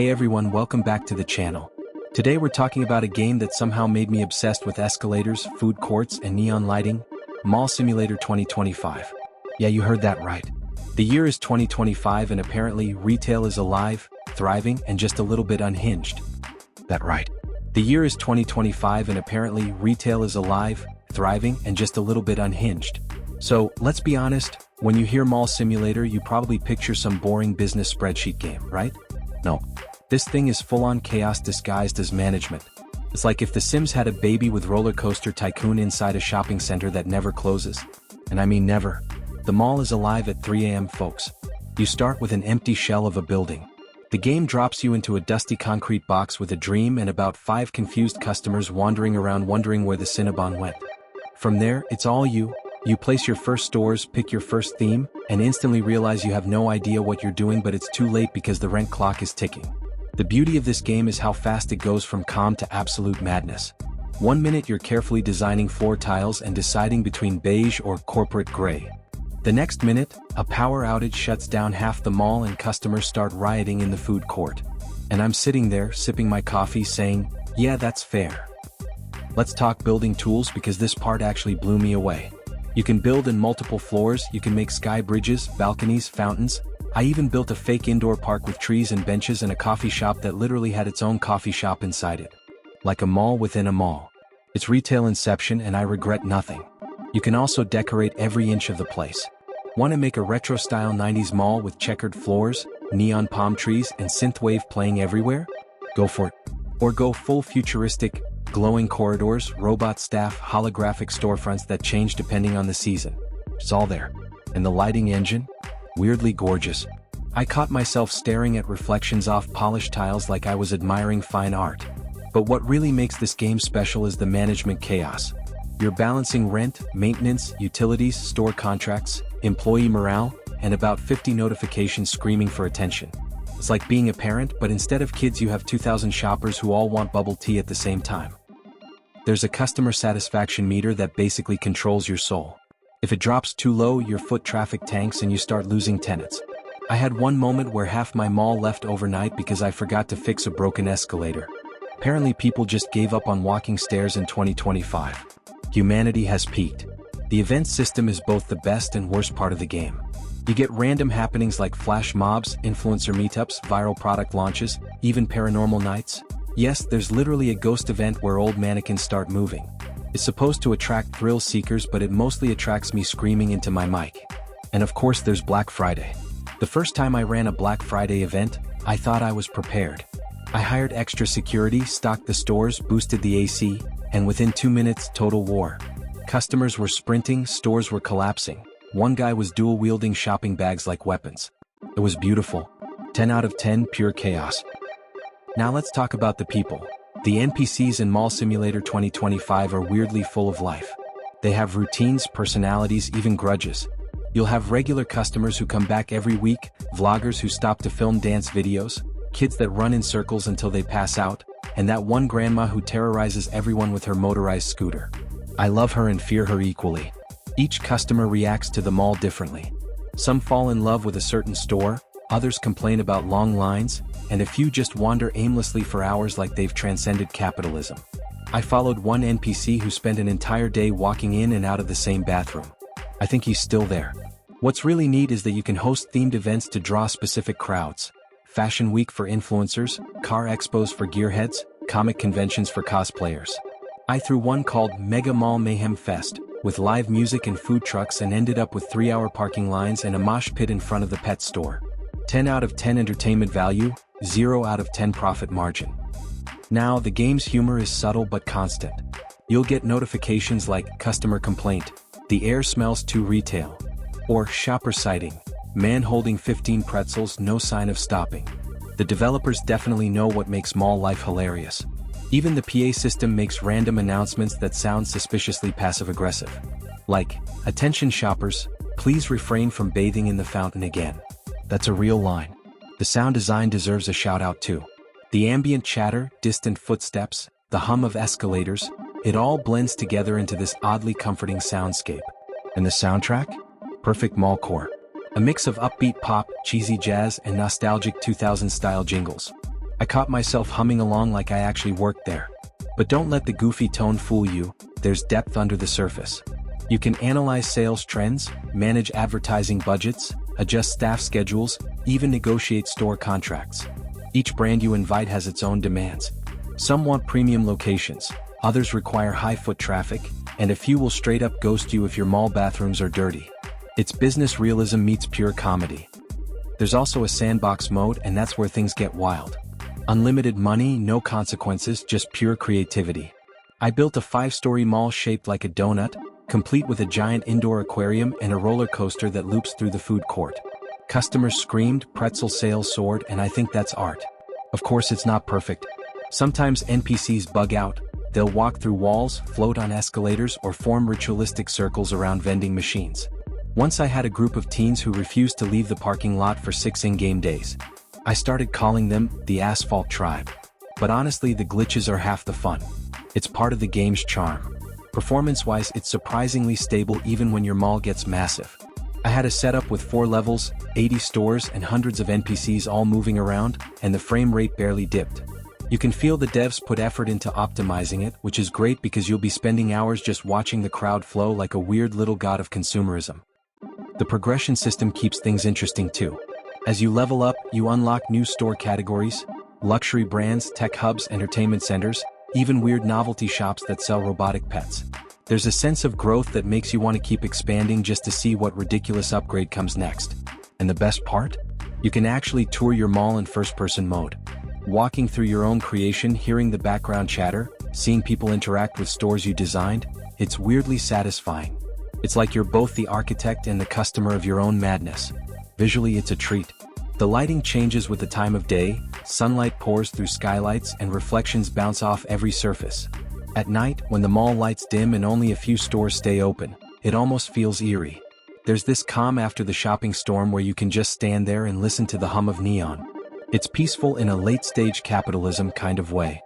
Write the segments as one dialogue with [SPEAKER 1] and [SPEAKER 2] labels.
[SPEAKER 1] Hey everyone, welcome back to the channel. Today we're talking about a game that somehow made me obsessed with escalators, food courts, and neon lighting, Mall Simulator 2025. Yeah, you heard that right. The year is 2025 and apparently retail is alive, thriving, and just a little bit unhinged. That right. The year is 2025 and apparently retail is alive, thriving, and just a little bit unhinged. So, let's be honest, when you hear Mall Simulator you probably picture some boring business spreadsheet game, right? No. This thing is full-on chaos disguised as management. It's like if The Sims had a baby with Roller Coaster Tycoon inside a shopping center that never closes. And I mean never. The mall is alive at 3 a.m. folks. You start with an empty shell of a building. The game drops you into a dusty concrete box with a dream and about 5 confused customers wandering around wondering where the Cinnabon went. From there, it's all you. You place your first stores, pick your first theme, and instantly realize you have no idea what you're doing, but it's too late because the rent clock is ticking. The beauty of this game is how fast it goes from calm to absolute madness. 1 minute you're carefully designing floor tiles and deciding between beige or corporate gray. The next minute, a power outage shuts down half the mall and customers start rioting in the food court. And I'm sitting there, sipping my coffee, saying, yeah, that's fair. Let's talk building tools because this part actually blew me away. You can build in multiple floors, you can make sky bridges, balconies, fountains. I even built a fake indoor park with trees and benches and a coffee shop that literally had its own coffee shop inside it. Like a mall within a mall. It's retail inception and I regret nothing. You can also decorate every inch of the place. Want to make a retro-style 90s mall with checkered floors, neon palm trees, and synthwave playing everywhere? Go for it. Or go full futuristic, glowing corridors, robot staff, holographic storefronts that change depending on the season. It's all there. And the lighting engine? Weirdly gorgeous. I caught myself staring at reflections off polished tiles like I was admiring fine art. But what really makes this game special is the management chaos. You're balancing rent, maintenance, utilities, store contracts, employee morale, and about 50 notifications screaming for attention. It's like being a parent, but instead of kids you have 2,000 shoppers who all want bubble tea at the same time. There's a customer satisfaction meter that basically controls your soul. If it drops too low, your foot traffic tanks and you start losing tenants. I had one moment where half my mall left overnight because I forgot to fix a broken escalator. Apparently people just gave up on walking stairs in 2025. Humanity has peaked. The event system is both the best and worst part of the game. You get random happenings like flash mobs, influencer meetups, viral product launches, even paranormal nights. Yes, there's literally a ghost event where old mannequins start moving. It's supposed to attract thrill seekers, but it mostly attracts me screaming into my mic. And of course there's Black Friday. The first time I ran a Black Friday event, I thought I was prepared. I hired extra security, stocked the stores, boosted the AC, and within 2 minutes, total war. Customers were sprinting, stores were collapsing. One guy was dual-wielding shopping bags like weapons. It was beautiful. 10 out of 10, pure chaos. Now let's talk about the people. The NPCs in Mall Simulator 2025 are weirdly full of life. They have routines, personalities, even grudges. You'll have regular customers who come back every week, vloggers who stop to film dance videos, kids that run in circles until they pass out, and that one grandma who terrorizes everyone with her motorized scooter. I love her and fear her equally. Each customer reacts to the mall differently. Some fall in love with a certain store, others complain about long lines, and a few just wander aimlessly for hours like they've transcended capitalism. I followed one NPC who spent an entire day walking in and out of the same bathroom. I think he's still there. What's really neat is that you can host themed events to draw specific crowds. Fashion Week for influencers, car expos for gearheads, comic conventions for cosplayers. I threw one called Mega Mall Mayhem Fest, with live music and food trucks, and ended up with 3-hour parking lines and a mosh pit in front of the pet store. 10 out of 10 entertainment value, 0 out of 10 profit margin. Now, the game's humor is subtle but constant. You'll get notifications like customer complaint, the air smells too retail, or shopper sighting, man holding 15 pretzels, no sign of stopping. The developers definitely know what makes mall life hilarious. Even the PA system makes random announcements that sound suspiciously passive-aggressive. Like, attention shoppers, please refrain from bathing in the fountain again. That's a real line. The sound design deserves a shout-out too. The ambient chatter, distant footsteps, the hum of escalators, it all blends together into this oddly comforting soundscape. And the soundtrack? Perfect mall core. A mix of upbeat pop, cheesy jazz, and nostalgic 2000s-style jingles. I caught myself humming along like I actually worked there. But don't let the goofy tone fool you, there's depth under the surface. You can analyze sales trends, manage advertising budgets, adjust staff schedules, even negotiate store contracts. Each brand you invite has its own demands. Some want premium locations, others require high foot traffic, and a few will straight up ghost you if your mall bathrooms are dirty. It's business realism meets pure comedy. There's also a sandbox mode, and that's where things get wild. Unlimited money, no consequences, just pure creativity. I built a 5-story mall shaped like a donut, complete with a giant indoor aquarium and a roller coaster that loops through the food court. Customers screamed, pretzel sales soared, and I think that's art. Of course it's not perfect. Sometimes NPCs bug out. They'll walk through walls, float on escalators, or form ritualistic circles around vending machines. Once I had a group of teens who refused to leave the parking lot for 6 in-game days. I started calling them the Asphalt Tribe. But honestly, the glitches are half the fun. It's part of the game's charm. Performance-wise, it's surprisingly stable even when your mall gets massive. I had a setup with 4 levels, 80 stores, and hundreds of NPCs all moving around, and the frame rate barely dipped. You can feel the devs put effort into optimizing it, which is great because you'll be spending hours just watching the crowd flow like a weird little god of consumerism. The progression system keeps things interesting too. As you level up, you unlock new store categories, luxury brands, tech hubs, entertainment centers, even weird novelty shops that sell robotic pets. There's a sense of growth that makes you want to keep expanding just to see what ridiculous upgrade comes next. And the best part? You can actually tour your mall in first-person mode. Walking through your own creation, hearing the background chatter, seeing people interact with stores you designed, it's weirdly satisfying. It's like you're both the architect and the customer of your own madness. Visually, it's a treat. The lighting changes with the time of day, sunlight pours through skylights and reflections bounce off every surface. At night, when the mall lights dim and only a few stores stay open, it almost feels eerie. There's this calm after the shopping storm where you can just stand there and listen to the hum of neon. It's peaceful in a late-stage capitalism kind of way.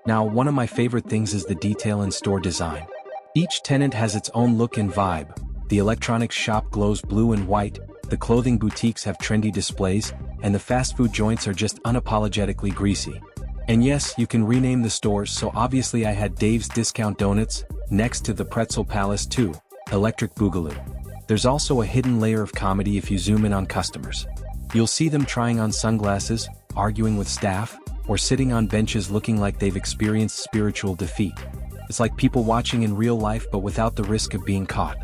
[SPEAKER 1] Now, one of my favorite things is the detail in store design. Each tenant has its own look and vibe. The electronics shop glows blue and white, the clothing boutiques have trendy displays, and the fast food joints are just unapologetically greasy. And yes, you can rename the stores, so obviously I had Dave's Discount Donuts, next to the Pretzel Palace too, Electric Boogaloo. There's also a hidden layer of comedy if you zoom in on customers. You'll see them trying on sunglasses, arguing with staff, or sitting on benches looking like they've experienced spiritual defeat. It's like people watching in real life but without the risk of being caught.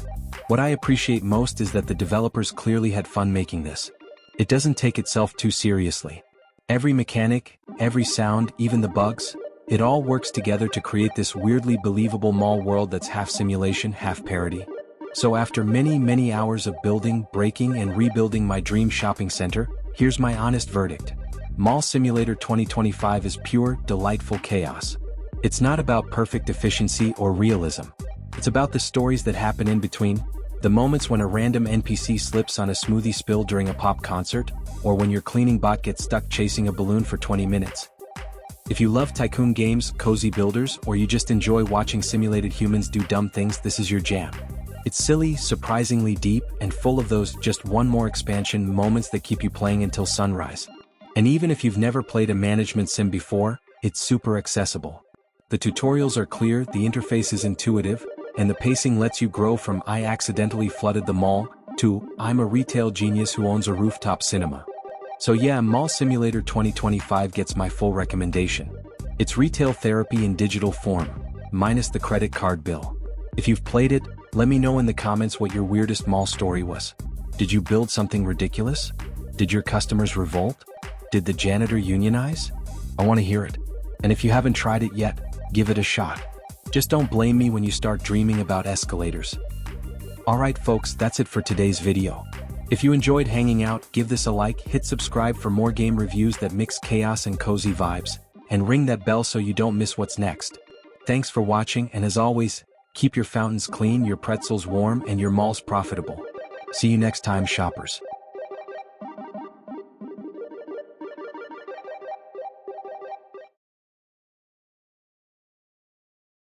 [SPEAKER 1] What I appreciate most is that the developers clearly had fun making this. It doesn't take itself too seriously. Every mechanic, every sound, even the bugs, it all works together to create this weirdly believable mall world that's half simulation, half parody. So after many hours of building, breaking, and rebuilding my dream shopping center, here's my honest verdict. Mall Simulator 2025 is pure, delightful chaos. It's not about perfect efficiency or realism. It's about the stories that happen in between, the moments when a random NPC slips on a smoothie spill during a pop concert, or when your cleaning bot gets stuck chasing a balloon for 20 minutes. If you love tycoon games, cozy builders, or you just enjoy watching simulated humans do dumb things, this is your jam. It's silly, surprisingly deep, and full of those just one more expansion moments that keep you playing until sunrise. And even if you've never played a management sim before, it's super accessible. The tutorials are clear, the interface is intuitive, and the pacing lets you grow from "I accidentally flooded the mall" to "I'm a retail genius who owns a rooftop cinema." So yeah, Mall Simulator 2025 gets my full recommendation. It's retail therapy in digital form, minus the credit card bill. If you've played it, let me know in the comments what your weirdest mall story was. Did you build something ridiculous? Did your customers revolt? Did the janitor unionize? I want to hear it. And if you haven't tried it yet, give it a shot. Just don't blame me when you start dreaming about escalators. Alright folks, that's it for today's video. If you enjoyed hanging out, give this a like, hit subscribe for more game reviews that mix chaos and cozy vibes, and ring that bell so you don't miss what's next. Thanks for watching, and as always, keep your fountains clean, your pretzels warm, and your malls profitable. See you next time, shoppers.